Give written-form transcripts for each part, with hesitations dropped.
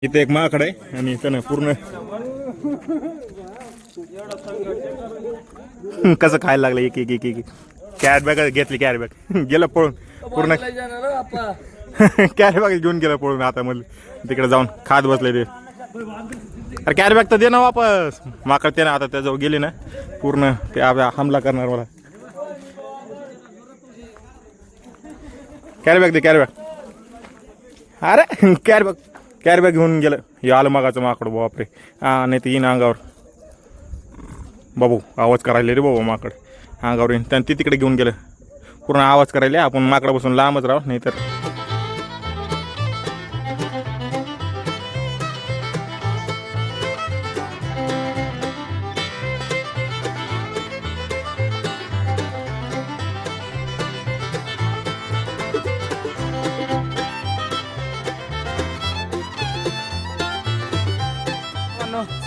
इथे एक माकड आहे आणि त्यानं पूर्ण कसं खायला लागलं एक एक एक एक कॅरी बॅग घेतली कॅरी बॅग गेलं पळून पूर्ण कॅरी बॅग घेऊन गेलं पळून आता मला तिकडे जाऊन खात बसले ते अरे कॅरी बॅग तर दे ना वापस माकड ते ना आता त्याजवळ गेली ना पूर्ण ते हमला करणार मला कॅरी बॅग दे कॅरी बॅग अरे कॅरी बॅग घेऊन गेलं हे आलं मागाचं माकड बापरे हा नाही तर येईन अंगावर बाबू आवाज करायला रे बाबा माकड अंगावर येईन त्यानं ती तिकडे घेऊन गेलं पूर्ण आवाज करायला आपण माकडापासून लांबच राहू नाही तर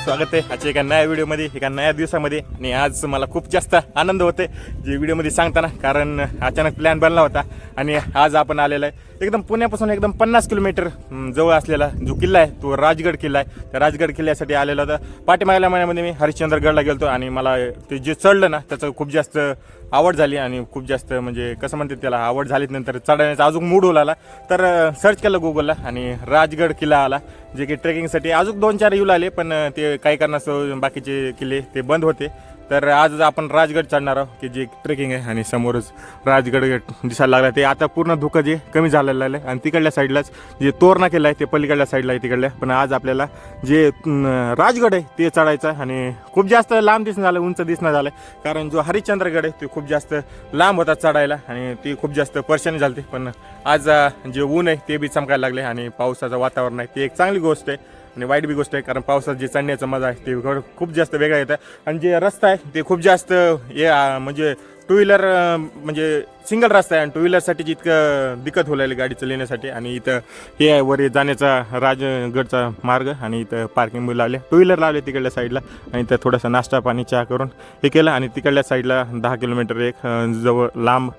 स्वागत आहे आजच्या एका नव्या व्हिडिओमध्ये एका नव्या दिवसामध्ये आणि आज मला खूप जास्त आनंद होते जे व्हिडिओमध्ये सांगताना कारण अचानक प्लॅन बनला होता आणि आज आपण आलेला आहे एकदम पुण्यापासून एकदम 50 किलोमीटर जवळ असलेला जो किल्ला आहे तो राजगड किल्ला आहे त्या राजगड किल्ल्यासाठी आलेला होता पाठीमागल्या महिन्यामध्ये मी हरिश्चंद्रगडला गेलो आणि मला ते जे चढलं ना त्याचं खूप जास्त आवड झाली आणि खूप जास्त म्हणजे कसं म्हणते त्याला आवड झाली नंतर चढण्याचा अजून मूड आला तर सर्च केलं गुगलला आणि राजगड किल्ला आला जे की ट्रेकिंगसाठी अजून 2-4 येऊ लागले पण ते काही कारणास्तव बाकीचे किल्ले ते बंद होते तर आज आपण राजगड चढणार आहोत की जे ट्रेकिंग आहे आणि समोरच राजगड दिसायला लागला ते आता पूर्ण धुकं जे कमी झालेलं आहे आणि तिकडल्या साईडलाच जे तोरणा केला आहे ते पलीकडल्या साईडला आहे तिकडल्या पण आज आपल्याला जे राजगड आहे ते चढायचं आहे आणि खूप जास्त लांब दिसणं झालं उंच दिसणं झालं कारण जो हरिश्चंद्रगड आहे ते खूप जास्त लांब होता चढायला आणि ती खूप जास्त परेशानी झाली पण आज जे ऊन आहे ते बी चमकायला लागले आणि पावसाचं वातावरण आहे ती एक चांगली गोष्ट आहे आणि वाईट बी गोष्ट आहे कारण पावसात जे चढण्याचा मजा आहे ते खूप जास्त वेगळा येतं आणि जे रस्ता आहे ते खूप जास्त म्हणजे टू व्हीलर म्हणजे सिंगल रस्ता आहे आणि टू व्हीलरसाठी जितकं दिक्कत होईल गाडी चालवण्यासाठी आणि इथं हे आहे वर जाण्याचा राजगडचा मार्ग आणि इथं पार्किंग लावले टू व्हीलर लावले तिकडल्या साईडला आणि इथं थोडासा नाश्ता पाणी चहा करून हे केलं आणि तिकडल्या साईडला 10 किलोमीटर एक जवळ लांब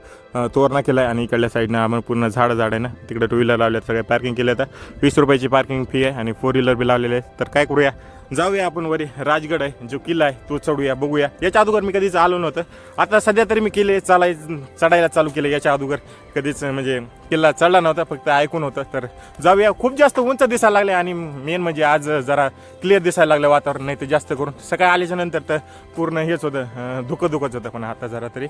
तोरणा केला आहे आणि इकडल्या साईडनं आपण पूर्ण झाडं आहे ना तिकडे टू व्हीलर लावले सगळे पार्किंग केलं तर 20 रुपयाची पार्किंग फी आहे आणि 4 व्हीलर बी लावलेले आहे तर काय करूया जाऊया आपण वरी राजगड आहे जो किल्ला आहे तो चढूया बघूया याच्या अगोदर मी कधीच आलो नव्हतं आता सध्या तरी मी किल्ले चढायला चालू केलं याच्या अगोदर कधीच म्हणजे किल्ला चढला नव्हता फक्त ऐकून होतं तर जाऊया खूप जास्त उंच दिसायला लागले आणि मेन म्हणजे आज जरा क्लिअर दिसायला लागलं वातावरण नाही तर जास्त करून सकाळी आल्याच्या नंतर तर पूर्ण हेच होतं धुकंच होतं पण आता जरा तरी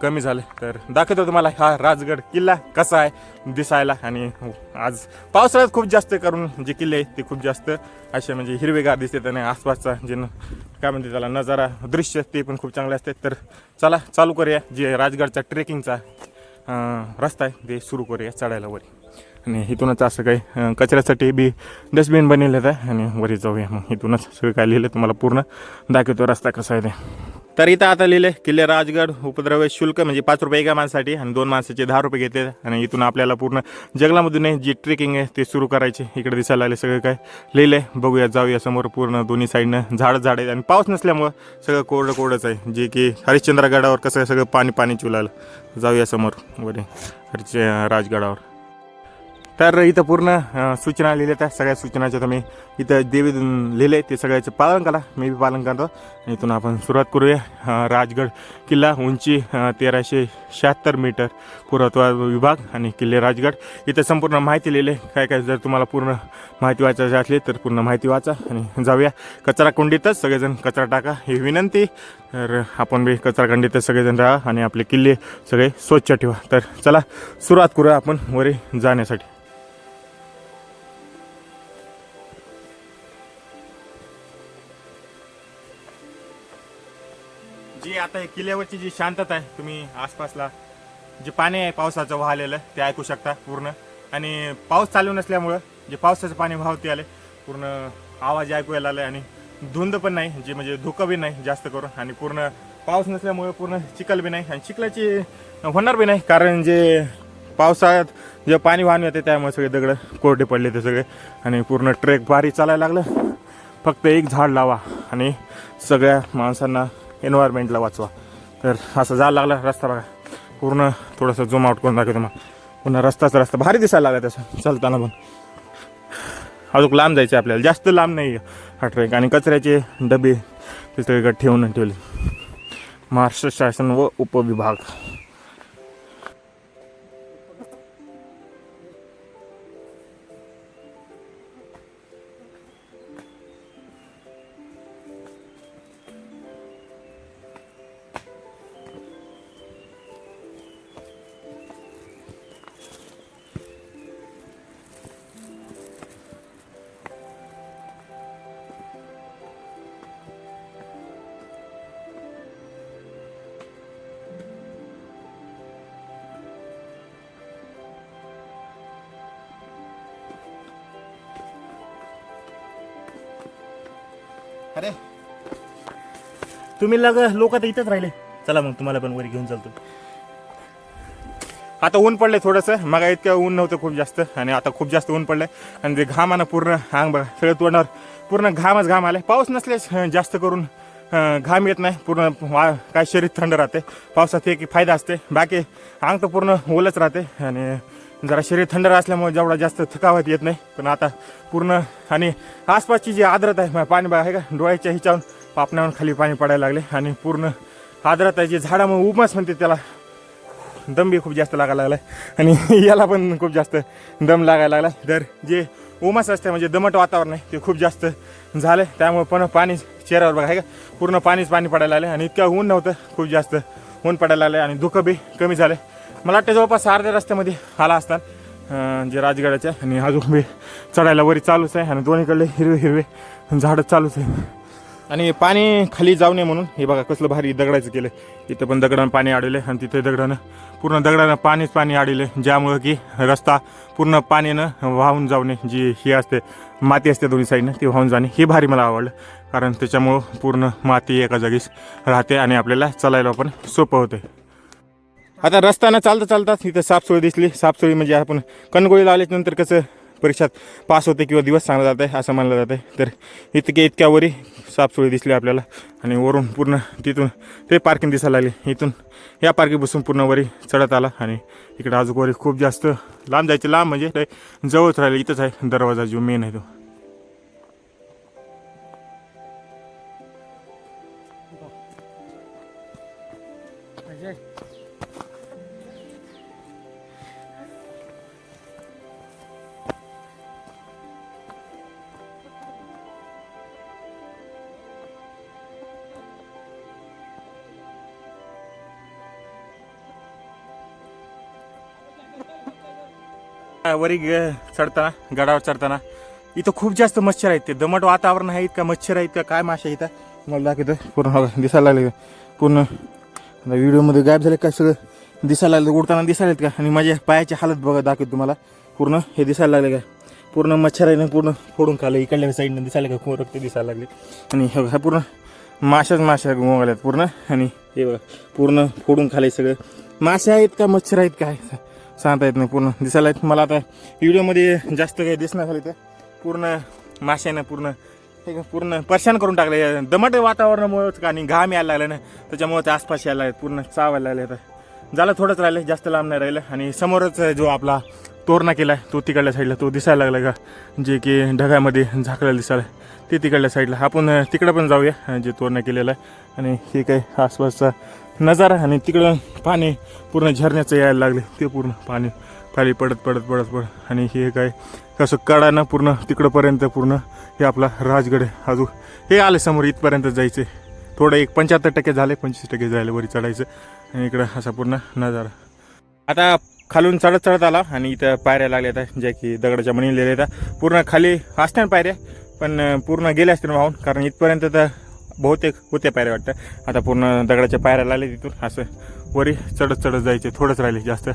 कमी झालं तर दाखवतो तुम्हाला हा राजगड किल्ला कसा आहे दिसायला आणि आज पावसाळ्यात खूप जास्त करून जे किल्ले आहेत ते खूप जास्त असे म्हणजे हिरवेगार दिसते आणि आसपासचा जे काय म्हणते त्याला नजारा दृश्य ते पण खूप चांगले असते तर चला चालू करूया जे राजगडचा ट्रेकिंगचा रस्ता आहे ते सुरू करूया चढायला वरी आणि इथूनच असं काही कचऱ्यासाठी बी डस्टबिन बनवलेलं आहे आणि वरी जाऊया मग इथूनच सगळं काय लिहिलं तुम्हाला पूर्ण दाखवतो रस्ता कसा आहे ते तर इथं आता लिहिले किल्ले राजगड उपद्रवेश शुल्क म्हणजे 5 रुपये एका माणसासाठी आणि 2 माणसाचे 10 रुपये घेते आणि इथून आपल्याला पूर्ण जंगलामधून जी ट्रेकिंग आहे ते सुरू करायचे इकडे दिसायला लागले सगळं काय लिहिलंय बघूया जाऊया समोर पूर्ण दोन्ही साईडनं झाड आहेत आणि पाऊस नसल्यामुळं सगळं कोरडंच आहे जे की हरिश्चंद्रगडावर कसं सगळं पाणी चुलालं जाऊया समोर वरे राजगडावर तर इथं पूर्ण सूचना लिहिल्या त्या सगळ्या सूचनाच्या तुम्ही इथं देवी लिहिले ते सगळ्याचं पालन करा मी बी पालन करतो इथून आपण सुरुवात करूया राजगड किल्ला उंची 1376 मीटर पुरातत्व विभाग आणि किल्ले राजगड इथं संपूर्ण माहिती लिहिले काय जर तुम्हाला पूर्ण माहिती वाचायची असली तर पूर्ण माहिती वाचा आणि जाऊया कचरा कुंडीतच सगळेजण कचरा टाका ही विनंती तर आपण बी कचरा कुंडीतच सगळेजण राहा आणि आपले किल्ले सगळे स्वच्छ ठेवा तर चला सुरुवात करूया आपण वरी जाण्यासाठी जी आता किल्ल्यावरची जी शांतता आहे तुम्ही आसपासला जे पाणी आहे पावसाचं वाहलेलं ते ऐकू शकता पूर्ण आणि पाऊस चालू नसल्यामुळं जे पावसाचं पाणी वाहते आले पूर्ण आवाज ऐकू यायला आले आणि धुंद पण नाही जे म्हणजे धुकं बी नाही जास्त करून आणि पूर्ण पाऊस नसल्यामुळे पूर्ण चिखल बी नाही आणि चिखलाची होणार बी नाही कारण जे पावसाळ्यात जे पाणी वाहून येते त्यामुळे सगळे दगड कोरडे पडले ते सगळे आणि पूर्ण ट्रेक भारी चालायला लागलं फक्त एक झाड लावा आणि सगळ्या माणसांना एन्व्हायरमेंटला वाचवा तर असं जायला लागला रस्ता बघा पूर्ण थोडंसं झूम आउट करून दाखवतो मग पुन्हा रस्ता भारी दिसायला लागला तसं चालताना पण अजून लांब जायचं आहे आपल्याला, जास्त लांब नाही हा ट्रेक. आणि कचऱ्याचे डबे तिथे ठेवून ठेवले. महाराष्ट्र शासन व उपविभाग. अरे तुम्ही लोक आता इथंच राहिले. चला मग तुम्हाला पण वरी घेऊन चालतो. आता ऊन पडलंय थोडंसं, मग इतकं ऊन नव्हतं खूप जास्त, आणि आता खूप जास्त ऊन पडलंय. आणि ते घामानं पूर्ण अंग बघा, सगळं तोंडावर पूर्ण घामच घाम आलाय. पाऊस नसल्यास जास्त करून घाम येत नाही, पूर्ण काय शरीर थंड राहते. पावसात एक फायदा असते, बाकी अंग तर पूर्ण ओलच राहते. आणि जरा शरीर थंड असल्यामुळे जेवढा जास्त थकावत येत नाही. पण आता पूर्ण आणि आसपासची जी आर्द्रता आहे, पाणी बघा आहे का, डोळ्याच्या हिच्यावरून पापण्यावरून खाली पाणी पडायला लागले. आणि पूर्ण आर्द्रता जी झाडामुळे उमस म्हणते त्याला, दम बी खूप जास्त लागायला लागला. आणि याला पण खूप जास्त दम लागायला लागला. तर जे उमस असते म्हणजे दमट वातावरण आहे ते खूप जास्त झालं. त्यामुळे पण पाणी चेहऱ्यावर बघा आहे का, पूर्ण पाणी पडायला लागले. आणि इतकं ऊन नव्हतं, खूप जास्त ऊन पडायला लागले. आणि धुकं बी कमी झालं. मला वाटतं जवळपास अर्ध्या रस्त्यामध्ये आला असतात जे राजगडाच्या. आणि अजून बी चढायला वरी चालूच आहे. आणि दोन्हीकडले हिरवे हिरवे झाडं चालूच आहे. आणि पाणी खाली जाऊ नये म्हणून हे बघा कसलं भारी दगडाचं केलं. तिथं पण दगडानं पाणी अडवले. आणि तिथे पूर्ण दगडानं पाणी अडवले, ज्यामुळं की रस्ता पूर्ण पाण्यानं वाहून जाऊ नये. जी ही असते माती असते दोन्ही साईडनं, ती वाहून जाणे, हे भारी मला आवडलं. कारण त्याच्यामुळं पूर्ण माती एका जागीच राहते आणि आपल्याला चालायला पण सोपं होते. आता रस्त्यानं चालता इथं सापसोळी दिसली. सापसोळी म्हणजे आपण कणगोळीला आल्याच्यानंतर कसं परीक्षात पास होते किंवा दिवस चांगला जात आहे असं मानलं जातं आहे. तर इतक्यावरी सापसोळी दिसली आपल्याला. आणि वरून पूर्ण तिथून ते पार्किंग दिसायला लागली. इथून या पार्किंगपासून पूर्ण वरी चढत आला. आणि इकडे अजून वरी खूप जास्त लांब जायचं, लांब म्हणजे जवळच राहिलं. इथंच आहे दरवाजा जो मेन आहे तो. वरी चढताना, गडावर चढताना इथं खूप जास्त मच्छर आहेत. ते दमट वातावरण आहे, इतका मच्छर आहे, इतका काय माशा इथं मला दाखवतं. पूर्ण दिसायला लागले पूर्ण व्हिडिओमध्ये गायब झाले काय, सगळं दिसायला लागलं, उडताना दिसायला का. आणि माझ्या पायाची हालत बघा दाखवतो तुम्हाला. पूर्ण हे दिसायला लागले काय, पूर्ण मच्छर आहे ना, पूर्ण फोडून खाल्लं. इकडल्या साईडनं दिसायला का रक्त दिसायला लागले. आणि हे पूर्ण माशा गोंगाल्यात पूर्ण. आणि हे बघा पूर्ण फोडून खाले सगळं. मासे आहेत का मच्छर आहेत काय सांगता येत नाही, पूर्ण दिसायला आहेत. मला आता व्हिडिओमध्ये जास्त काही दिसणार झाले तर पूर्ण माशानं पूर्ण परेशान करून टाकले. दमट वातावरणामुळेच का, आणि घाम यायला लागला ना, त्याच्यामुळे ते आसपास यायला आहेत, पूर्ण चावायला लागले. आता झालं थोडंच राहिलं, जास्त लांब नाही राहिलं. आणि समोरच जो आपला तोरणा केला आहे तो तिकडल्या साईडला तो दिसायला लागला का, जे की ढगामध्ये झाकलेलं दिसायला ते तिकडल्या साईडला. आपण तिकडं पण जाऊया जे तोरणा केलेलं आहे. आणि हे काय आसपासचा नजारा. आणि तिकडं पाणी पूर्ण झरण्याचं यायला लागले, ते पूर्ण पाणी खाली पडत. आणि हे काय कसं कडानं पूर्ण तिकडंपर्यंत पूर्ण हे आपला राजगड आहे. अजून हे आले समोर, इथपर्यंत जायचं थोडं, एक 75% झाले, 25% जायला वरी चढायचं. आणि इकडं असा पूर्ण नजारा. आता खालून चढत आला. आणि इथं पायऱ्या लागल्या आहेत ज्या की दगडाच्या बनवलेल्या आहेत. पूर्ण खाली असत्या पायऱ्या, पण पूर्ण गेल्या असतील वाहून, कारण इथपर्यंत तर बहुतेक होत्या पायऱ्या वाटतं. आता पूर्ण दगडाच्या पायऱ्या लागल्या, तिथून असं वरी चढत जायचे. थोडंच राहिले, जास्त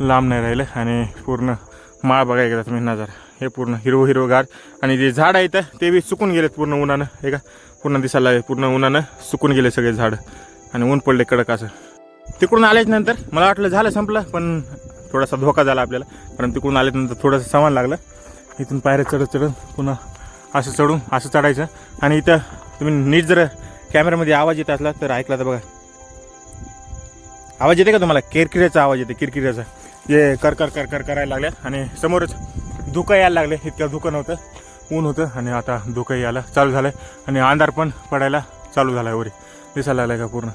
लांब नाही राहिलं. आणि पूर्ण माळ बघायला गेला तुम्ही नजारा, हे पूर्ण हिरवगार. आणि जे झाड आहेत ते बी सुकून गेलेत पूर्ण उन्हानं, हे का पूर्ण दिसायला लागले, पूर्ण उन्हानं सुकून गेले सगळे झाड. आणि ऊन पडले कडक असं. तिकडून आल्याच नंतर मला वाटलं झालं संपलं, पण थोडासा धोका झाला आपल्याला. कारण तिकडून आल्यानंतर थोडंसं सामान लागलं. इथून पायऱ्या चढत पुन्हा असं चढून असं चढायचं. आणि इथं तुम्ही नीट जर कॅमेऱ्यामध्ये आवाज येत असला तर ऐकला तर बघा, आवाज येते का तुम्हाला? किरकिऱ्याचा आवाज येते, किरकिऱ्याचा, जे कर करायला लागल्या. आणि समोरच धुकं यायला लागले, इतकं धुकं नव्हतं. ऊन होतं आणि आता धुकंही यायला चालू झालं आणि अंधार पण पडायला चालू झाला आहे. वरी दिसायला लागला का पूर्ण.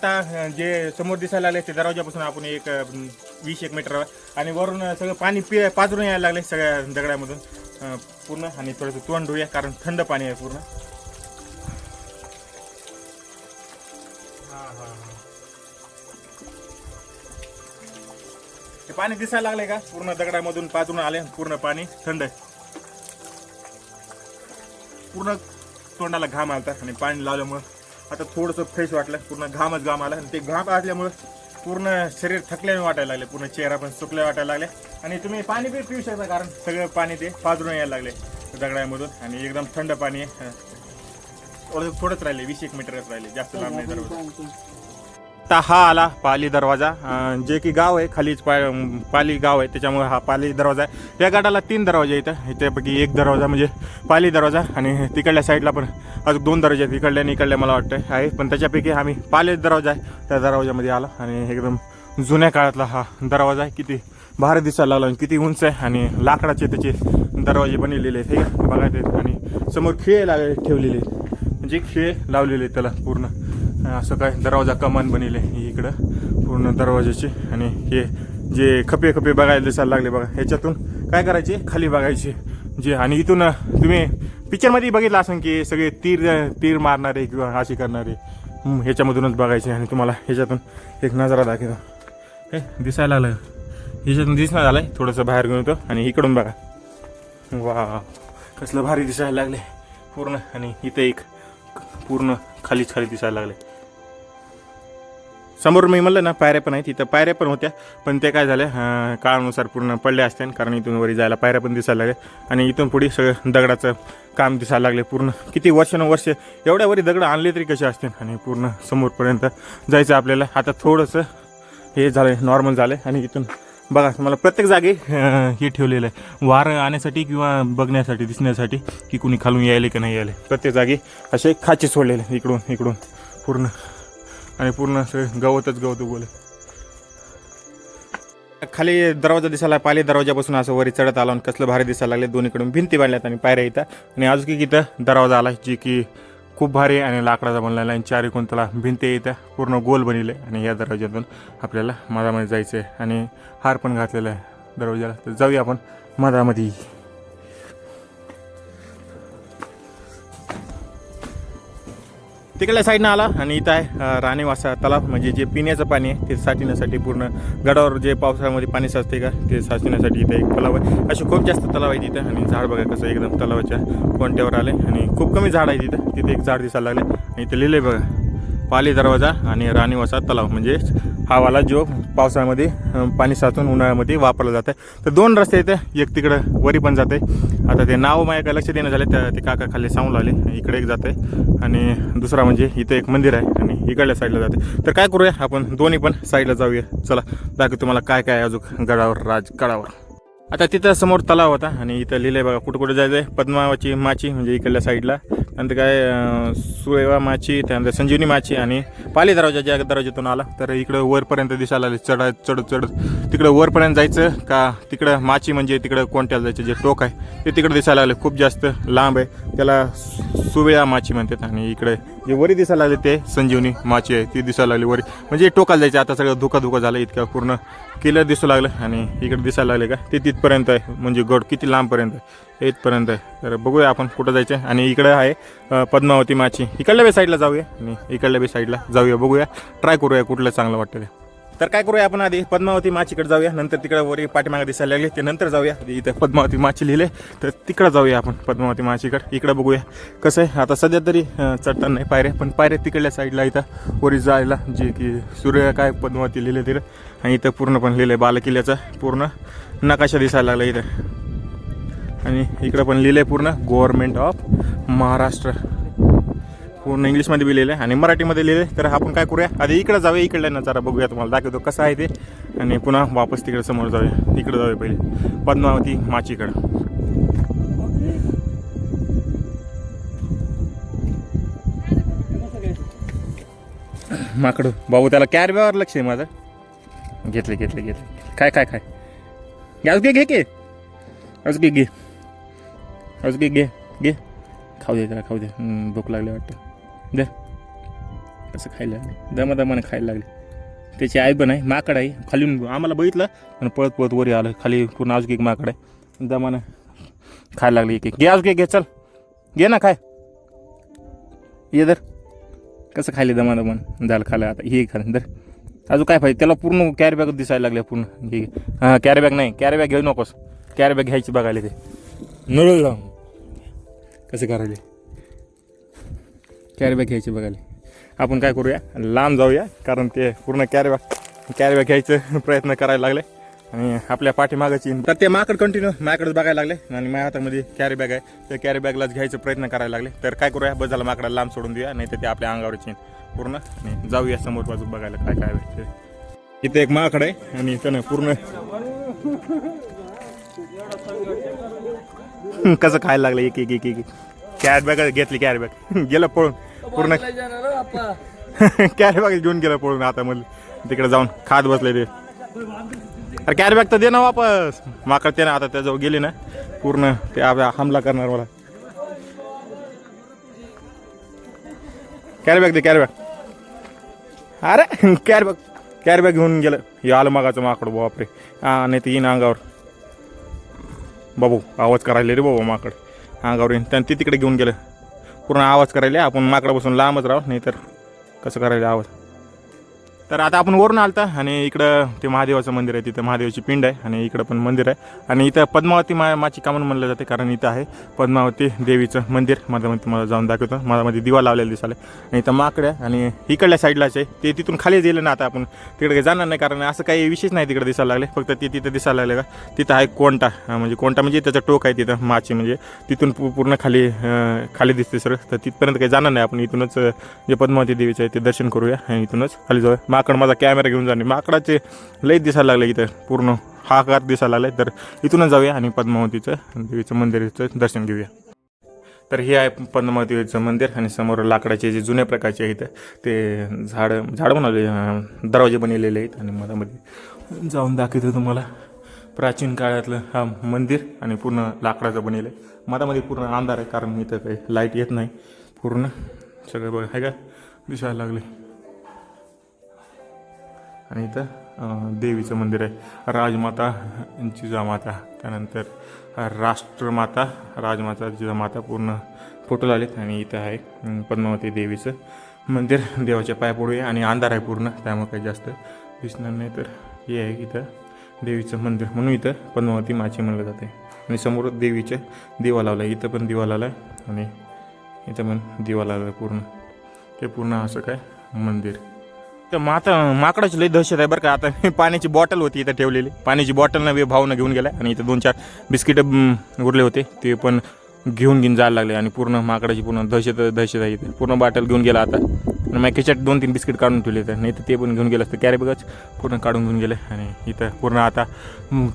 आता जे समोर दिसायला लागले ते दरवाजापासून आपण एक 20-1 मीटर आणि वरून सगळं पाणी पाजरून यायला लागले सगळ्या दगडामधून पूर्ण. आणि थोडंसं तोंड धुऊया कारण थंड पाणी आहे पूर्ण. ते पाणी दिसायला लागले का पूर्ण दगडामधून पाजरून आले पूर्ण पाणी थंड आहे. पूर्ण तोंडाला घाम आलता आणि पाणी लावल्यामुळं आता थोडंसं फ्रेश वाटलं. पूर्ण घामच घाम आला आणि ते घाम असल्यामुळं पूर्ण शरीर थकल्याने वाटायला लागले. पूर्ण चेहरा पण सुकल्या वाटायला लागले. आणि तुम्ही पाणी बी पिऊ शकता कारण सगळं पाणी ते पाजरून यायला लागले दगडामधून आणि एकदम थंड पाणी आहे. थोडंच राहिले 20-1 मीटरच राहिले, जास्त लांब नाही दरवाजा. आता हा आला पाली दरवाजा, जे की गाव आहे खालीच पाली गाव आहे त्याच्यामुळे हा पाली दरवाजा आहे. या गडाला 3 दरवाजे इथं. त्यापैकी एक दरवाजा म्हणजे पाली दरवाजा आणि तिकडल्या साईडला पण अजून 2 दरवाजे आहेत. इकडल्या मला वाटतं आहे, पण त्याच्यापैकी आम्ही पाली दरवाजा आहे त्या दरवाजामध्ये आला. आणि एकदम जुन्या काळातला हा दरवाजा आहे. किती भारी दिसायला लागला, किती उंच आहे आणि लाकडाचे त्याचे दरवाजे बनवलेले आहेत हे बघा ते. आणि समोर खिळे ठेवलेले आहेत, म्हणजे खिळे लावलेले आहेत त्याला पूर्ण. असं काय दरवाजा कमान बनले इकडं पूर्ण दरवाजाचे. आणि हे जे खपे बघायला दिसायला लागले बघा, ह्याच्यातून काय करायचे खाली बघायचे जे. आणि इथून तुम्ही पिक्चरमध्ये बघितलं असेल की सगळे तीर मारणारे किंवा अशी करणारे ह्याच्यामधूनच बघायचे. आणि तुम्हाला ह्याच्यातून एक नजारा दाखवतो. हे दिसायला लागलं, ह्याच्यातून दिसणं झालं आहे. थोडंसं बाहेर घेऊन येतो आणि इकडून बघा, वा कसलं भारी दिसायला लागले पूर्ण. आणि इथं एक पूर्ण खाली दिसायला लागले. समोर मी म्हणलं ना पायऱ्या पण आहेत, तिथं पायऱ्या पण होत्या पण ते काय झालं काळानुसार पूर्ण पडले असते. कारण इथून वरी जायला पायऱ्या पण दिसायला लागल्या आणि इथून पुढे सगळं दगडाचं काम दिसायला लागले पूर्ण. किती वर्ष एवढ्या वरी दगड आणले तरी कसे असते. आणि पूर्ण समोरपर्यंत जायचं आपल्याला. आता थोडंसं हे झालं नॉर्मल झालं. आणि इथून बघा मला प्रत्येक जागी हे ठेवलेलं आहे वारं आणण्यासाठी किंवा बघण्यासाठी दिसण्यासाठी की कुणी खालून यायले की नाही यायले. प्रत्येक जागी असे खाचे सोडलेले इकडून पूर्ण. आणि पूर्ण सगळे गवतच उगवले. खाली दरवाजा दिसायला पाली दरवाजापासून असं वरी चढत आला आणि कसलं भारी दिसायला लागले. दोन्हीकडून भिंती बांधल्यात आणि पायऱ्या येतात. आणि अजून की इथं दरवाजा आला जी की खूप भारी आणि लाकडाचा बनलेला आणि 4 कोण त्याला भिंती येत्या पूर्ण गोल बनले. आणि या दरवाज्यातून आपल्याला मधामध्ये जायचं आहे. आणि हार पण घातलेला आहे दरवाजाला. तर जाऊया आपण मधामध्ये. तिकडल्या साईडनं आला आणि इथं आहे राणीवासा तलाव, म्हणजे जे पिण्याचं पाणी आहे ते साठवण्यासाठी पूर्ण गडावर जे पावसाळ्यामध्ये पाणी साचते का ते साचण्यासाठी इथं एक तलाव आहे. असे खूप जास्त तलाव आहे तिथं. आणि झाड बघा कसं एकदम तलावाच्या कोणत्यावर आले. आणि खूप कमी झाड आहे तिथं एक झाड दिसायला लागले. आणि इथं लिहिले बघा पाली दरवाजा आणि राणीवासा तलाव, म्हणजे हा वाला जो पावसाळ्यामध्ये पाणी साचून उन्हाळ्यामध्ये वापरला जातं. तर 2 रस्ते येते, एक तिकडं वरी पण जाते. आता ते नाव माझ्या काय लक्ष देणं झाले ते काका खाली सांगून आले. इकडे एक जाते आणि दुसरा म्हणजे इथं एक मंदिर आहे आणि इकडल्या साईडला जाते. तर काय करूया आपण दोन्ही पण साईडला जाऊया. चला दाखव तुम्हाला काय काय अजून गडावर. आता तिथं समोर तलाव होता आणि इथं लिहिलंय बघा कुठं जायचं आहे. पद्मावती माची म्हणजे इकडल्या साईडला, त्यानंतर काय सुरेवा माची, त्यानंतर संजीवनी माची आणि पाली दरवाजा ज्या दरवाज्यातून आला तर इकडं वरपर्यंत दिसायला लागले. चढत तिकडं वरपर्यंत जायचं का तिकडं माची म्हणजे तिकडं कोणत्याला जायचं जे टोक आहे ते तिकडं दिसायला लागले. खूप जास्त लांब आहे, त्याला सुवेळा माची म्हणतात. आणि इकडे जे वरी दिसायला लागले ते संजीवनी माची आहे, ती दिसायला लागली वरी, म्हणजे टोकाला जायचं. आता सगळं धुका झालं, इतकं पूर्ण क्लिअर दिसू लागलं. आणि इकडे दिसायला लागले का ते तिथपर्यंत आहे, म्हणजे गड किती लांबपर्यंत आहे इथपर्यंत आहे. तर बघूया आपण कुठं जायचं आहे. आणि इकडे आहे पद्मावती माची, इकडल्या बी साईडला जाऊया आणि इकडल्या बी साईडला जाऊया, बघूया ट्राय करूया कुठलं चांगलं वाटतं ते. तर काय करूया आपण आधी पद्मावती माचीकडे जाऊया, नंतर तिकडे वरी पाठीमागे दिसायला लागले ते नंतर जाऊया. इथं पद्मावती माची लिहिले तर तिकडं जाऊया आपण पद्मावती माचीकडे. इकडं बघूया कसं आहे. आता सध्या तरी चढताना नाही पायऱ्या, पण पायऱ्या तिकडल्या साईडला इथं वरी जायला जे की सूर्य काय पद्मावती लिहिले तिथं. आणि इथं पूर्ण पण लिहिलं आहे बालकिल्ल्याचा पूर्ण नकाशा दिसायला लागला इथं. आणि इकडं पण लिहिलं आहे पूर्ण गव्हर्नमेंट ऑफ महाराष्ट्र, पूर्ण इंग्लिशमध्ये बी लिहिलं आहे आणि मराठीमध्ये लिहिलं आहे. तर आपण काय करूया आधी इकडं जाऊया, इकडल्या नजारा बघूया, तुम्हाला दाखवतो कसं आहे ते. आणि पुन्हा वापस तिकडे समोर जाऊया, इकडं जाऊया पहिले पद्मावती माचीकडं. माकडं बाबू त्याला कॅरब्यावर लक्ष आहे माझं. घेतले काय घे अजून घे अजून घे घे खाऊ दे त्याला खाऊ दे. भूक लागली वाटतं. दे कसं खायला लागले दमादमाने खायला लागले. त्याची आई पण आहे माकड आहे खाली आम्हाला बघितलं आणि पळत पळत वरी आलं खाली पूर्ण अजून एक माकड आहे दमानं खायला लागली. एक घे अजून घे चल घे ना काय ये दर कसं खायले दमादमान झालं खायला. आता हे खाल्लं दर अजून काय पाहिजे त्याला पूर्ण कॅरी बॅग दिसायला लागले पूर्ण. घे हां कॅरी बॅग नाही कॅरी बॅग घेऊ नकोस कॅरी बॅग घ्यायची बघायला ते नळ लावून कसं करायले कॅरी बॅग घ्यायची बघायला. आपण काय करूया लांब जाऊया कारण ते पूर्ण कॅरी बॅग घ्यायचं प्रयत्न करायला लागले आणि आपल्या पाठीमागाची तर ते माकड कंटिन्यू माझ्याकडे बघायला लागले आणि माझ्या हातामध्ये कॅरी बॅग आहे त्या कॅरी बॅगलाच घ्यायचा प्रयत्न करायला लागले. तर काय करूया बजाला माकडाला लांब सोडून देऊया नाही तर ते आपल्या अंगावरची पूर्ण आणि जाऊया समोर बाजू बघायला काय काय भेटते. इथे एक माकड आहे आणि त्यानं पूर्ण कसं खायला लागलं एक एक एक एक कॅरी बॅग घेतली कॅरी बॅग गेलं पळून पूर्ण कॅरी बॅग घेऊन गेलं पळून हातामध्ये तिकडे जाऊन खात बसले ते. अरे कॅरी बॅग तर दे ना वापस माकड ते ना आता त्याजवळ गेली ना पूर्ण ते हमला करणार मला. कॅरी बॅग दे कॅरी बॅग अरे कॅरी बॅग घेऊन गेलं हे आलं मागाचं माकड बापरे. हां नाही तर येईन अंगावर बाबू आवाज करायला रे बाबा माकड अंगावर येईन त्यानं ती तिकडे घेऊन गेलं पूर्ण आवाज करायला. आपण माकडापासून लांबच राहू नाही तर कसं करायला आवाज. तर आता आपण वरून आलता आणि इकडं ते महादेवाचं मंदिर आहे तिथं महादेवाची पिंड आहे आणि इकडं पण मंदिर आहे आणि इथं पद्मावती माची का म्हणून म्हणलं जाते कारण इथं आहे पद्मावती देवीचं मंदिर. माझ्यामध्ये तुम्हाला जाऊन दाखवतो माझ्यामध्ये दिवा लावलेला दिसाले आणि इथं माकड आहे आणि इकडल्या साईडलाच आहे ते तिथून खाली गेलं ना. आता आपण तिकडे जाणार नाही कारण असं काही विशेष नाही तिकडे दिसायला लागले फक्त ते तिथं दिसायला लागले का तिथं आहे कोंटा म्हणजे त्याचं टोक आहे तिथं माची म्हणजे तिथून पूर्ण खाली दिसते सर. तर तिथपर्यंत काही जाणार नाही आपण इथूनच जे पद्मावती देवीचं आहे ते दर्शन करूया आणि इथूनच खाली जाऊया. माकड माझा कॅमेरा घेऊन जाणे माकडाचे लई दिसायला लागले इथं पूर्ण हाकार दिसायला लागले. तर इथूनच जाऊया आणि पद्मावतीचं देवीचं मंदिराचं दर्शन घेऊया. तर हे आहे पद्मावतीचं मंदिर आणि समोर लाकडाचे जे जुन्या प्रकारचे आहेत ते झाड बनवले दरवाजे बनवलेले आहेत आणि मधामध्ये जाऊन दाखवतो तुम्हाला प्राचीन काळातलं हा मंदिर आणि पूर्ण लाकडाचं बनलेलं आहे. मधामध्ये पूर्ण अंधार आहे कारण इथं काही लाईट येत नाही पूर्ण सगळं बघा आहे का दिसायला लागले. आणि इथं देवीचं मंदिर आहे राजमाता जिजामाता त्यानंतर राष्ट्रमाता राजमाता जिजामाता पूर्ण फोटो लावलेत आणि इथं आहे पद्मावती देवीचं मंदिर. देवाच्या पाय पडूया आणि अंधार आहे पूर्ण त्यामुळे काही जास्त दिसणार नाही. तर हे आहे इथं देवीचं मंदिर म्हणून इथं पद्मावती माची म्हणलं जाते आणि समोर देवीचे दिवा लावला आहे. इथं पण दिवा लावला आहे आणि इथं पण दिवा लावला आहे पूर्ण ते पूर्ण असं काय मंदिर. तर माकडाची लई दहशत आहे बरं का. आता पाण्याची बॉटल होती इथं ठेवलेली पाण्याची बॉटल भावनं घेऊन गेला आणि इथं 2-4 बिस्किटं उरले होते ते पण घेऊन जायला लागले आणि पूर्ण माकडाची पूर्ण दहशत आहे इथे. पूर्ण बॉटल घेऊन गेला आता आणि मग खिच्यात 2-3 बिस्किट काढून ठेवले तर नाही तर ते पण घेऊन गेलं असतं. कॅरी बॅगच पूर्ण काढून घेऊन गेले आणि इथं पूर्ण आता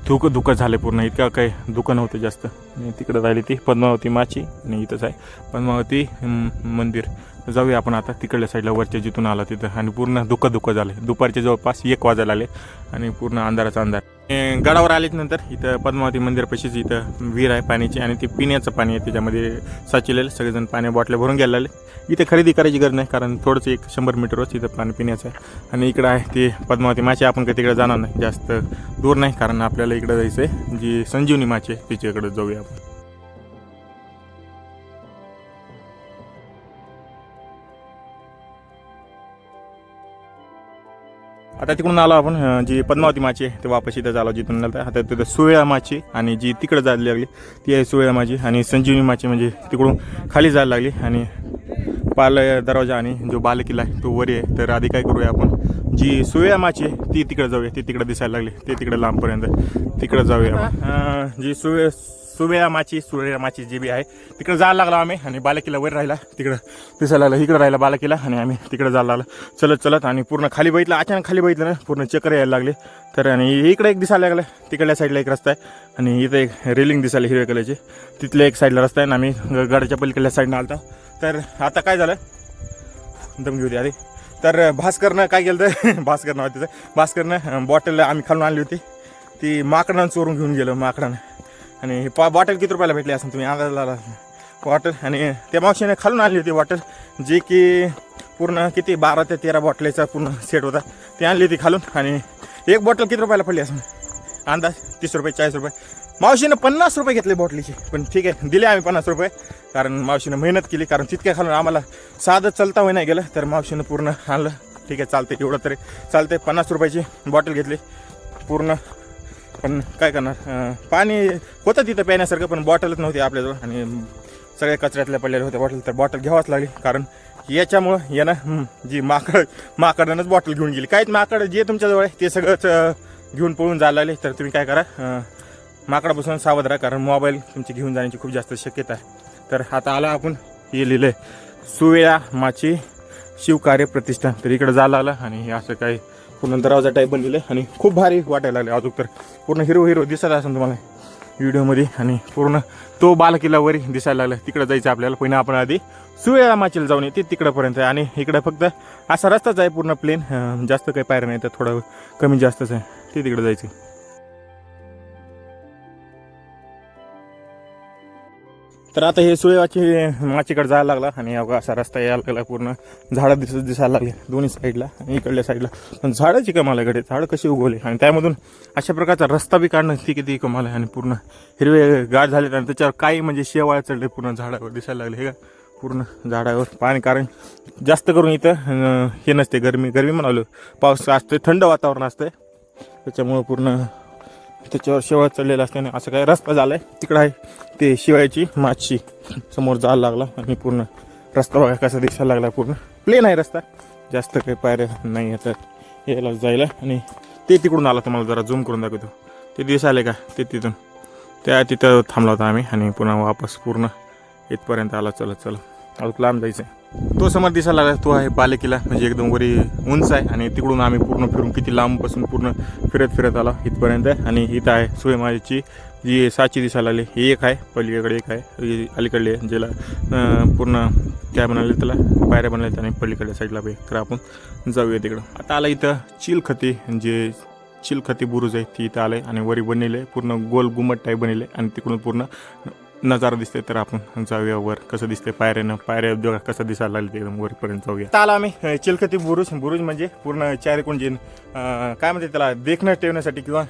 धुकं झालं पूर्ण. इतकं काही धुकं नव्हतं जास्त. आणि तिकडं राहिली ती पद्मावती माची आणि इथंच आहे पद्मावती मंदिर. जाऊया आपण आता तिकडल्या साईडला वरच्या जिथून आला तिथं आणि पूर्ण धुकं झाले. दुपारचे जवळपास 1 वाजायला आले आणि पूर्ण अंधाराचा अंधार. गडावर आलेच नंतर इथं पद्मावती मंदिरापाशीच इथं विहीर आहे पाण्याची आणि ते पिण्याचं पाणी आहे त्याच्यामध्ये साचलेलं. सगळेजण पाण्या बॉटल्या भरून घ्यायला आले. इथे खरेदी करायची गरज नाही कारण थोडंसं 100 मीटरवरच इथं पाणी पिण्याचं आहे आणि इकडं आहे ते पद्मावती माची. आपण काही तिकडे जाणार नाही जास्त दूर नाही कारण आपल्याला इकडं जायचं आहे जी संजीवनी माची आहे तिच्याकडे जाऊया आपण. आता तिकडून आलो आपण जी पद्मावती माची आहे ते वापस इथं झालो जिथून नंतर. आता तिथं सुवेळा माची आणि जी तिकडं जायला लागली ती आहे सुवेळा माची आणि संजीवनी माची म्हणजे तिकडून खाली जायला लागली आणि पाल दरवाजा आणि जो बालकिल्ला आहे तो वरी आहे. तर आधी काय करूया आपण जी सुवेळा माची आहे ती तिकडे जाऊया. ती तिकडे दिसायला लागली ते तिकडे लांबपर्यंत तिकडे जाऊया आपण. जी सुवेळा माची जी बी आहे तिकडे जायला लागलो आम्ही आणि बालकिल्ला वर राहिला तिकडं दिसायला लागला. इकडं राहिला बालकिल्ला आणि आम्ही तिकडे जायला लागलो चलत आणि पूर्ण खाली बघितलं अचानक खाली बघितलं ना पूर्ण चक्कर यायला लागले. तर आणि इकडे एक दिसायला लागलं तिकडल्या साईडला एक रस्ता आहे आणि इथं एक रेलिंग दिसायला हिरव्या कलरची तिथल्या एक साईडला रस्ता आहे आणि आम्ही गडाच्या पलीकडल्या साईडनं आलता. तर आता काय झालं दम घेऊ दे आधी. तर भास्करनं काय केलं तर भास्कर नाव तिचं भास्करनं बॉटल आम्ही खालून आणली होती ती माकडानं चोरून घेऊन गेलो माकडानं आणि ही बॉटल किती रुपयाला भेटली असं तुम्ही अंदाज लावला बॉटल. आणि त्या मावशीने खालून आणली होती बॉटल, जी की पूर्ण किती 12 ते 13 बॉटलेचा पूर्ण सेट होता, ती आणली होती खालून. आणि एक बॉटल किती रुपयाला पडली असं अंदाज 30 रुपये 40 रुपये. मावशीनं 50 रुपये घेतले बॉटलीचे, पण ठीक आहे दिले आम्ही 50 रुपये, कारण मावशीनं मेहनत केली. कारण तितक्या खालून आम्हाला साधं चलता होई नाही गेलं, तर मावशीनं पूर्ण आणलं. ठीक आहे चालते, एवढं तरी चालते. 50 रुपयाची बॉटल घेतली पूर्ण. पण काय करणार, पाणी होतं तिथं प्याण्यासारखं, पण बॉटलच नव्हती आपल्याजवळ. आणि सगळ्या कचऱ्यातल्या पडलेल्या होत्या बॉटल, तर बॉटल घ्यावाच लागली. कारण याच्यामुळं यानं जी माकडानंच बॉटल घेऊन गेली. काहीच माकड जे तुमच्याजवळ आहे ते सगळंच घेऊन पळून जायला लागले. तर तुम्ही काय करा, माकडापासून सावध राहा, कारण मोबाईल तुमची घेऊन जाण्याची खूप जास्त शक्यता आहे. तर आता आला आपण हे लिहिलं आहे सुवेळा माची शिवकार्य प्रतिष्ठान. तर इकडे जायला लागलं आणि हे असं काही पूर्ण दरवाजा टाईप बनलेलं आहे. आणि खूप भारी वाटायला लागले. अजून तर पूर्ण हिरो दिसत असेल तुम्हाला व्हिडिओमध्ये. आणि पूर्ण तो बालकिल्ला वरी दिसायला लागला. तिकडे जायचं आपल्याला. पहिलं आपण आधी सुवेळा माचीला जाऊन येते तिकडंपर्यंत. आणि इकडं फक्त असा रस्ताच आहे पूर्ण प्लेन, जास्त काही पायऱ्या नाही, तर थोडं कमी जास्तच आहे. ते तिकडे जायचं. तर आता हे सुवेवाची माचीकडे जायला लागला. आणि असा रस्ता यायला लागला, पूर्ण झाडं दिसायला लागले दोन्ही साईडला आणि इकडल्या साईडला. पण झाडाची कमाल आहे, झाडं कशी उगवली आणि त्यामधून अशा प्रकारचा रस्ता बी काढणं ती किती कमाल आहे. आणि पूर्ण हिरवे गाठ झाले आणि त्याच्यावर काही म्हणजे शेवाळ चढले पूर्ण झाडावर दिसायला लागले. हे का पूर्ण झाडावर पाणी, कारण जास्त करून इथं हे नसते, गरमी म्हणालो, पाऊस असते, थंड वातावरण असतं, त्याच्यामुळं पूर्ण त्याच्यावर शेवाळ चढलेलं असते. आणि असं काय रस्ता झालाय तिकडं आहे ते शिवायची माची समोर जायला लागला. आणि पूर्ण रस्ता बघा कसा दिसायला लागला, पूर्ण प्लेन आहे रस्ता, जास्त काही पायऱ्या नाही येतात यायला जायला. आणि ते तिकडून आला, तुम्हाला जरा झूम करून दाखवतो, ते दिसायले का ते तिथून, तिथं थांबला होता आम्ही. आणि पुन्हा वापस पूर्ण इथपर्यंत आला. चला अजून लांब जायचं आहे. तो समोर दिसायला लागला तो आहे बालेकिल्ला, म्हणजे एकदम वरी उंच आहे. आणि तिकडून आम्ही पूर्ण फिरून किती लांबपासून पूर्ण फिरत आला इथपर्यंत. आणि इथं आहे सुवेमाची जी साची दिसायला लागली. ही एक आहे, पलीकडे एक आहे अलीकडले, ज्याला पूर्ण काय म्हणाले त्याला पायऱ्या बनवल्या आणि पलीकडल्या साईडला बी. तर आपण जाऊया तिकडं. आता आला इथं चिलखती बुरुज आहे ती इथं आलं आहे. आणि वरी बनलेलं आहे पूर्ण गोल घुमट टाईप बनलेलं आहे. आणि तिकडून पूर्ण नजारा दिसते. तर आपण जाऊया वर, कसं दिसते पायऱ्या बघा कसं दिसायला लागले एकदम वरपर्यंत जाऊया. आता आला आम्ही चिलखती बुरुज म्हणजे पूर्ण चारीकोण जे काय म्हणते त्याला देखणं ठेवण्यासाठी, किंवा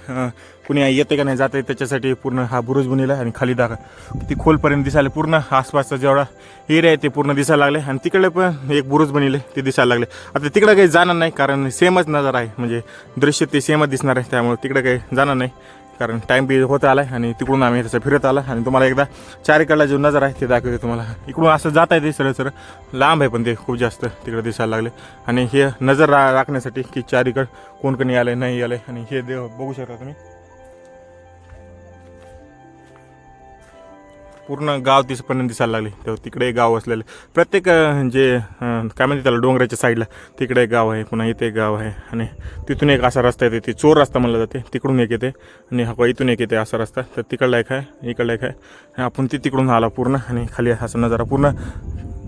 कुणी येते का नाही जाते त्याच्यासाठी पूर्ण हा बुरुज बनलेला आहे. आणि खाली दाखा किती खोलपर्यंत दिसायला, पूर्ण आसपासचा जेवढा एरिया आहे ते पूर्ण दिसायला लागले. आणि तिकडे पण एक बुरुज बनले ते दिसायला लागले. आता तिकडे काही जाणार नाही, कारण सेमच नजारा आहे, म्हणजे दृश्य ते सेमच दिसणार आहे, त्यामुळे तिकडे काही जाणार नाही, कारण टाईम बी होत आला आहे. आणि तिकडून आम्ही तसं फिरत आला. आणि तुम्हाला एकदा चारीकडला जो नजर आहे ते दाखवते तुम्हाला. इकडून असं जात आहे ते सरळ लांब आहे, पण ते खूप जास्त तिकडे दिसायला लागले. आणि हे नजर राखण्यासाठी की चारीकड कोण कोणी आलं नाही आलं. आणि हे देव बघू शकता तुम्ही, पूर्ण गाव तिथपर्यंत दिसायला लागले. तर तिकडे गाव असलेले प्रत्येक जे काय म्हणते त्याला डोंगराच्या साईडला तिकडे एक गाव आहे, पुन्हा इथे एक गाव आहे. आणि तिथून एक असा रस्ता येते, ते चोर रस्ता म्हणला जाते, तिकडून एक येते. आणि हा इथून एक येते असा रस्ता. तर तिकडला एक आहे, इकडला एक आहे. आपण तिकडून आला पूर्ण. आणि खाली असा नजारा पूर्ण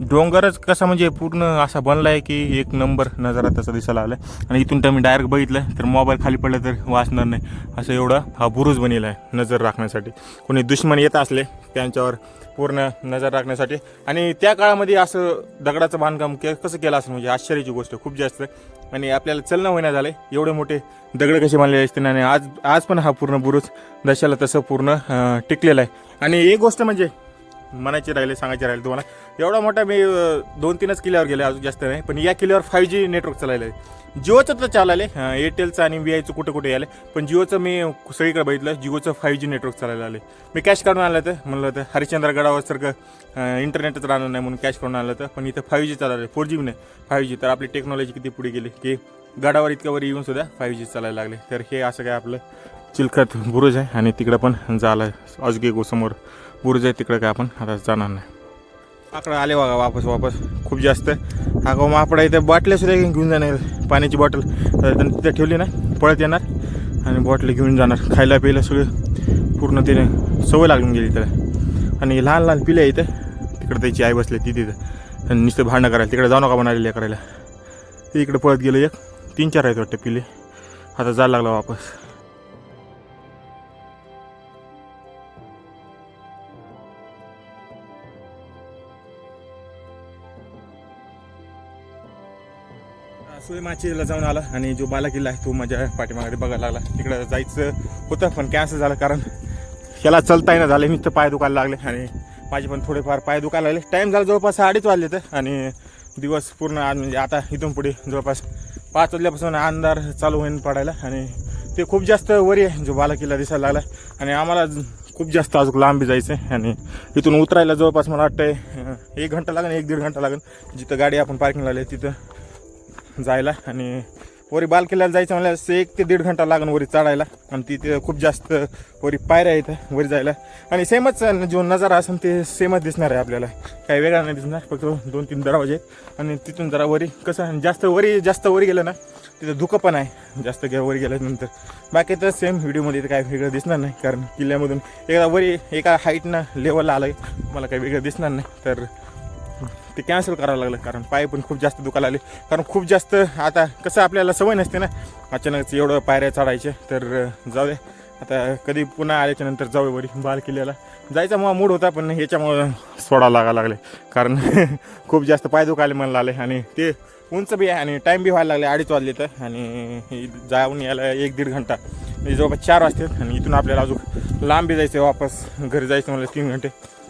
डोंगरच कसा म्हणजे पूर्ण असा बनला आहे की एक नंबर नजारा तसा दिसायला आला. आणि इथून तर मी डायरेक्ट बघितलं तर मोबाईल खाली पडलं तर वाचणार नाही, असं एवढा हा बुरुज बनेला आहे नजर राखण्यासाठी. कोणी दुश्मन येत असले त्यांच्यावर पूर्ण नजर राखण्यासाठी. आणि त्या काळामध्ये असं दगडाचं बांधकाम कसं केलं असेल, म्हणजे आश्चर्याची गोष्ट खूप जास्त. आणि आपल्याला चलणं होईना झालं एवढे मोठे दगड कसे बांधलेले असते. आणि आज पण हा पूर्ण बुरुज दशाला तसं पूर्ण टिकलेला आहे. आणि एक गोष्ट म्हणजे सांगायचे राहिले तुम्हाला, एवढा मोठा मी 2-3च किल्ल्यावर गेले, अजून जास्त नाही. पण या किल्ल्यावर 5G नेटवर्क चालायला आहे. जिओचं तर चालले, एअरटेलचं आणि VIचं कुठे आले, पण जिओचं मी सगळीकडे बघितलं, जिओचं 5G नेटवर्क चालायला आले. मी कॅश काढून आणलं तर म्हणलं तर हरिश्चंद्रगडावर सारखं इंटरनेटच राहणार नाही म्हणून कॅश काढून आणलं तर, पण इथं 5G चालायला, 4G नाही 5G. तर आपली टेक्नॉलॉजी किती पुढे गेली की गडावर इतक्यावर येऊन सुद्धा 5G चालायला लागले. तर हे असं काय आपलं चिलखत बुरुज आहे. आणि तिकडं पण झालं अजगे समोर बुरुज आहे, तिकडं काय आपण आता जाणार नाही. माकडं आले बघा वापस खूप जास्त. हा गाव माकडा इथं बाटल्या सुद्धा घेऊन जाणार, पाण्याची बॉटल तिथं ठेवली ना पळत येणार आणि बॉटल घेऊन जाणार. खायला प्यायला सगळं पूर्ण तिने सवय लागून गेली त्याला. आणि लहान पिले इथं, तिकडं त्याची आई बसली ती तिथं, आणि नुसतं भांडणं करायला तिकडे जाऊ नका म्हणाले करायला. ते इकडे पळत गेलं, 1-3-4 आहेत वाटतं पिले. आता जायला लागला वापस. सुईमाचीला जाऊन आला आणि जो बाला किल्ला आहे तो माझ्या पाठीमागे बघायला लागला. तिकडं जायचं होतं पण कॅन्सल झालं कारण ह्याला चलता येणं झालं. नुसतं पाय दुखायला लागले आणि माझे पण थोडेफार पाय दुखायला लागले. टाईम झाला जवळपास 2:30 वाजले तर आणि दिवस पूर्ण आज म्हणजे आता इथून पुढे जवळपास 5 वाजल्यापासून अंधार चालू होईन पडायला आणि ते खूप जास्त वरी आहे जो बाला किल्ला दिसायला लागला आणि आम्हाला खूप जास्त अजून लांबी जायचं आहे आणि इथून उतरायला जवळपास मला वाटतं 1 घंटा लागेल 1-1.5 घंटा लागेल. जिथं गाडी आपण पार्किंगला आली तिथं जायला आणि वरी बाल किल्ल्याला जायचं म्हणलं 1 ते 1.5 घंटा लागेल वरी चढायला आणि तिथे खूप जास्त वरी पायऱ्या आहेत वरी जायला आणि सेमच जो नजारा असेल ते सेमच दिसणार आहे आपल्याला. काही वेगळा नाही दिसणार. फक्त 2-3 दरवाजे आहेत आणि तिथून जरा वरी कसं जास्त वरी गेलं ना तिथं धुकं पण आहे जास्त वरी गेल्यानंतर. बाकी तर सेम व्हिडिओमध्ये तर काही वेगळं दिसणार नाही कारण किल्ल्यामधून एकदा वरी एका हाईटनं लेवलला आलं मला काही वेगळं दिसणार नाही. तर ते कॅन्सल करावं लागलं कारण पाय पण खूप जास्त दुखायला लागले कारण खूप जास्त आता कसं आपल्याला सवय नसते ना अचानक एवढं पायऱ्या चढायचे. तर जाऊ दे आता कधी पुन्हा आल्याच्या नंतर जाऊ वरी बाल किल्ल्याला जायचा मग मूड होता पण ह्याच्यामुळं सोडा लागायला लागले कारण खूप जास्त पाय दुखायला मला लागले आणि ते उंच बी आहे आणि टाईम बी व्हायला लागले 2:30 वाजले तर आणि जाऊन यायला 1-1.5 घंटा म्हणजे जवळपास 4 वाजतात आणि इथून आपल्याला अजून लांब बी जायचं वापस घरी जायचं मला 3 घंटे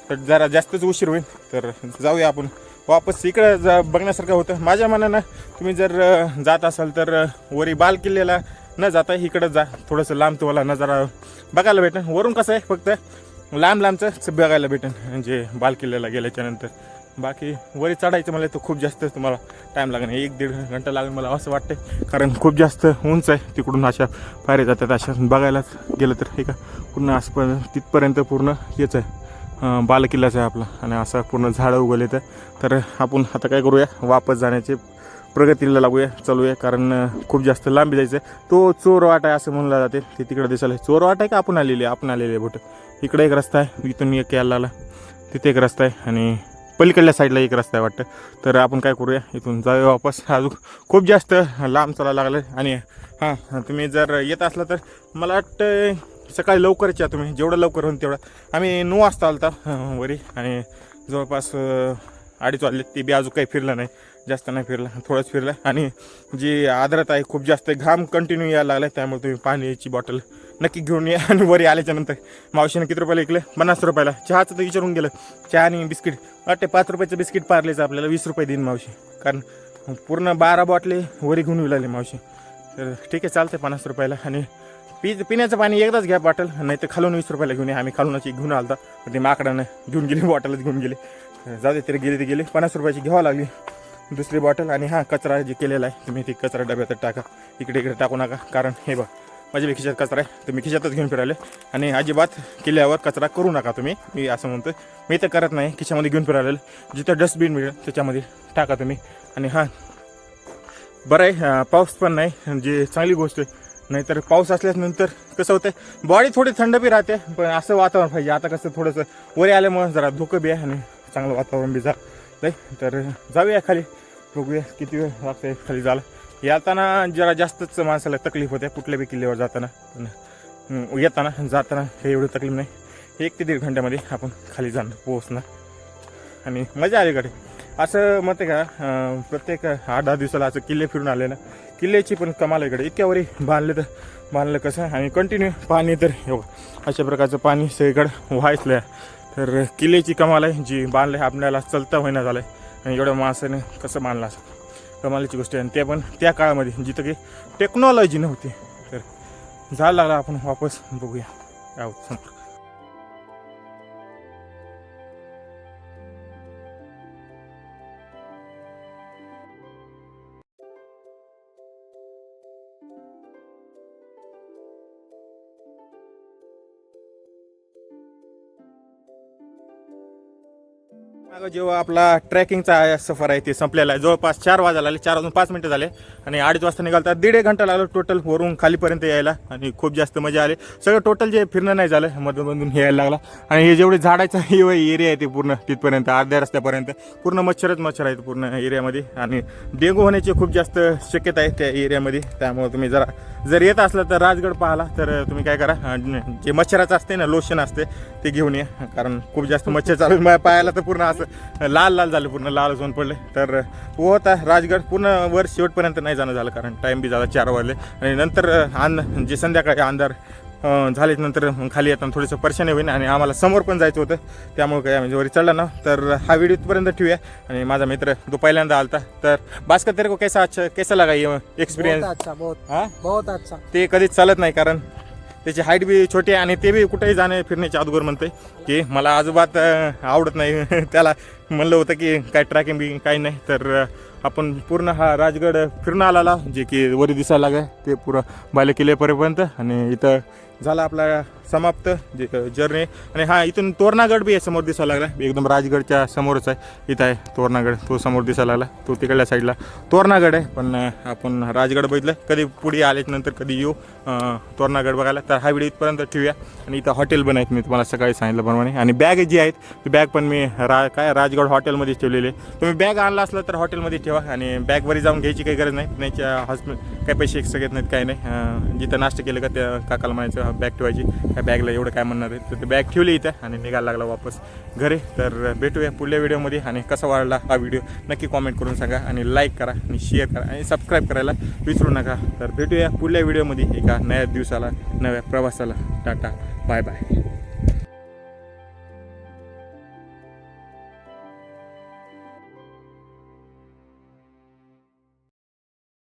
तर जरा जास्तच उशीर होईल. तर जाऊया आपण वापस इकडं बघण्यासारखं होतं. माझ्या मनानं तुम्ही जर जात असाल तर वरी बाल किल्ल्याला न जाता इकडं जा थोडंसं लांब तुम्हाला नजारा बघायला भेटेल. वरून कसं आहे फक्त लांबचं बघायला भेटेल म्हणजे बाल किल्ल्याला गेल्याच्यानंतर. बाकी वरी चढायचं मला तर खूप जास्त तुम्हाला टाईम लागेल 1-1.5 घंटा लागेल मला असं वाटतं कारण खूप जास्त उंच आहे. तिकडून अशा पायऱ्या जातात अशा बघायलाच गेलं तर हे का पूर्ण असं तिथपर्यंत पूर्ण हेच आहे बाल किल्लाच आहे आपला आणि असं पूर्ण झाडं उगवले तर आपण आता काय करूया वापस जाण्याचे प्रगतीला लागूया चालूया कारण खूप जास्त लांबी जायचं आहे. तो चोरवाट आहे असं म्हणलं जाते ते तिकडे दिसायला चोरवाट आहे का आपण आलेले बोट. इकडे एक रस्ता आहे इथून एक यायला लागला तिथे एक रस्ता आहे आणि पलीकडल्या साईडला एक रस्ता आहे वाटतं. तर आपण काय करूया इथून जाऊया वापस. अजून खूप जास्त लांब चालायला लागलं आणि हां तुम्ही जर येत असला तर मला वाटतं सकाळी लवकरच या तुम्ही जेवढं लवकर होईल तेवढं. आम्ही 9 वाजता आलता वरी आणि जवळपास 2:30 वाजले ते बी अजून काही फिरलं नाही जास्त नाही फिरलं थोडंच फिरलं आणि जी आर्द्रता आहे खूप जास्त घाम कंटिन्यू यायला लागला त्यामुळे तुम्ही पाण्याची बॉटल नक्की घेऊन या. आणि वरी आल्याच्यानंतर मावशीनं किती रुपयाला विकलं 50 रुपयाला. चहाचं तर विचारून गेलं चहा आणि बिस्किट वाटते 5 रुपयाचं बिस्किट पारलेचं आपल्याला 20 रुपये देईन मावशी कारण पूर्ण 12 बॉटले वरी घेऊन येऊ लागले मावशी. तर ठीक आहे चालते 50 रुपयाला आणि पिण्याचं पाणी एकदाच घ्या बॉटल नाही तर खालून 20 रुपयाला घेऊन या. आम्ही खालूनच घेऊन आलता पण ते माकडानं घेऊन गेले बॉटलच घेऊन गेले. जाऊ दे तरी गेले ते गेले 50 रुपयाची घ्यावं लागली दुसरी बॉटल. आणि हां कचरा जे केलेला आहे तुम्ही ते कचरा डब्यात टाका इकडे टाकू नका कारण हे बघ माझ्या खिशात कचरा आहे तर मी खिशातच घेऊन फिरायले आणि अजिबात किल्ल्यावर कचरा करू नका तुम्ही. मी असं म्हणतो मी तर करत नाही खिशामध्ये घेऊन फिरायला जिथं डस्टबिन मिळेल त्याच्यामध्ये टाका तुम्ही. आणि हां बरं आहे पाऊस पण नाही जी चांगली गोष्ट आहे नाहीतर पाऊस असल्यानंतर कसं होतं बॉडी थोडी थंड बी राहते पण असं वातावरण पाहिजे. आता कसं थोडंसं वरी आल्यामुळं जरा धुकं बी आहे आणि चांगलं वातावरण बी झालं तर जाऊया खाली बघूया किती वेळ लागतं खाली झालं. येताना जरा जास्तच माणसाला तकलीफ होते कुठल्या बी किल्ल्यावर जाताना पण जाताना काही एवढी तकलीफ नाही. 1 ते 1.5 घंट्यामध्ये आपण खाली जाणं पोहोचणार आणि मजा आली कडे असं मत आहे का. प्रत्येक 8-10 दिवसाला असं किल्ले फिरून आले ना किल्ल्याची पण कमाल इकडे इतक्या वरी बांधलं कसं आणि कंटिन्यू पाणी तर अशा प्रकारचं पाणी सगळीकडे व्हायचलं तर किल्ल्याची कमाल आहे जी बांधलं आहे आपल्याला चलता होईना झालं आहे आणि एवढ्या माणसाने कसं बांधलं असं कमालीची गोष्ट आहे. आणि ते पण त्या काळामध्ये जिथं की टेक्नॉलॉजी नव्हती तर जायला लागला आपण वापस बघूया काय समोर. जेव्हा आपला ट्रॅकिंगचा सफर आहे ते संपलेला आहे जवळपास 4 वाजायला आले 4 वाजून 5 मिनिटं झाले आणि 2:30 वाजता निघालतात 1.5 घंटा लागला टोटल वरून खालीपर्यंत यायला आणि खूप जास्त मजा आली. सगळं टोटल जे फिरणं नाही झालं मधून हे यायला लागला आणि हे जेवढे झाडाचा एरिया आहे ते पूर्ण तिथपर्यंत अर्ध्या रस्त्यापर्यंत पूर्ण मच्छर आहेत पूर्ण एरियामध्ये आणि डेंगू होण्याची खूप जास्त शक्यता आहे त्या एरियामध्ये. त्यामुळे तुम्ही जर येत असलं तर राजगड पाहिला तर तुम्ही काय करा जे मच्छराचं असते ना लोशन असते ते घेऊन या कारण खूप जास्त मच्छर चालून पायाला तर पूर्ण असं लाल लाल झालं, पूर्ण लाल होऊन पडले. तर वो होता राजगड पूर्ण वर शेवटपर्यंत नाही जाणं झालं, कारण टाईम बी झाला 4 वाजले. आणि नंतर जे संध्याकाळी अंधार झालेच नंतर खाली येताना थोडंसं परेशानी होईल आणि आम्हाला समोर पण जायचं होतं, त्यामुळे काय म्हणजे वरी चढला ना. तर हा व्हिडिओ इथपर्यंत ठेवूया. आणि माझा मित्र तो पहिल्यांदा आलता, तर भास्कर तेरे को कैसा लगा ये एक्सपिरियन्स? अच्छा, हां, बहुत अच्छा. ते कधीच चालत नाही, कारण त्याची हाईट बी छोटी आहे आणि ते बी कुठेही जाणे फिरण्याच्या अगोदर म्हणते की मला अजिबात आवडत नाही. त्याला म्हणलं होतं की काय ट्रॅकिंग बी काही नाही. तर आपण पूर्ण हा राजगड फिरून आलेला, जे की वरी दिसायला लागेल ते पुरं बालेकिल्ल्यापर्यंत. आणि इथं झाला आपला समाप्त जे जर्नी. आणि हा इथून तोरणागड बी आहे समोर दिसायला लागला, एकदम राजगडच्या समोरच आहे. इथं आहे तोरणागड, तो समोर दिसायला लागला, तो तिकडल्या साईडला तोरणागड आहे. पण आपण राजगड बघितलं, कधी पुढे आल्याच्या नंतर कधी येऊ तोरणागड बघायला. तर हा व्हिडिओ इथपर्यंत ठेवूया. आणि इथं हॉटेल पण आहेत, मी तुम्हाला सकाळी सांगितल्याप्रमाणे. आणि बॅग जी आहेत ती बॅग पण मी राजगड हॉटेलमध्येच ठेवलेली आहे. तुम्ही बॅग आणला असला तर हॉटेलमध्ये ठेवा, आणि बॅगवरी जाऊन घ्यायची काही गरज नाही. नाहीच्या काही पैसे एक्स्ट्रा घेत नाहीत, काही नाही. जिथं नाश्ता केलं का त्या काकाला म्हणायचं बॅग ठेवायची, त्या बॅगला एवढं काय म्हणणार आहे. तर ते बॅग ठेवली इथं आणि निघायला लागला वापस घरी. तर भेटूया पुढल्या व्हिडिओमध्ये. आणि कसा वाढला हा व्हिडिओ नक्की कॉमेंट करून सांगा, आणि लाईक करा आणि शेअर करा आणि सबस्क्राईब करायला विसरू नका. तर भेटूया पुढल्या व्हिडिओमध्ये एका नव्या दिवसाला, नव्या प्रवासाला. Tata, bye bye.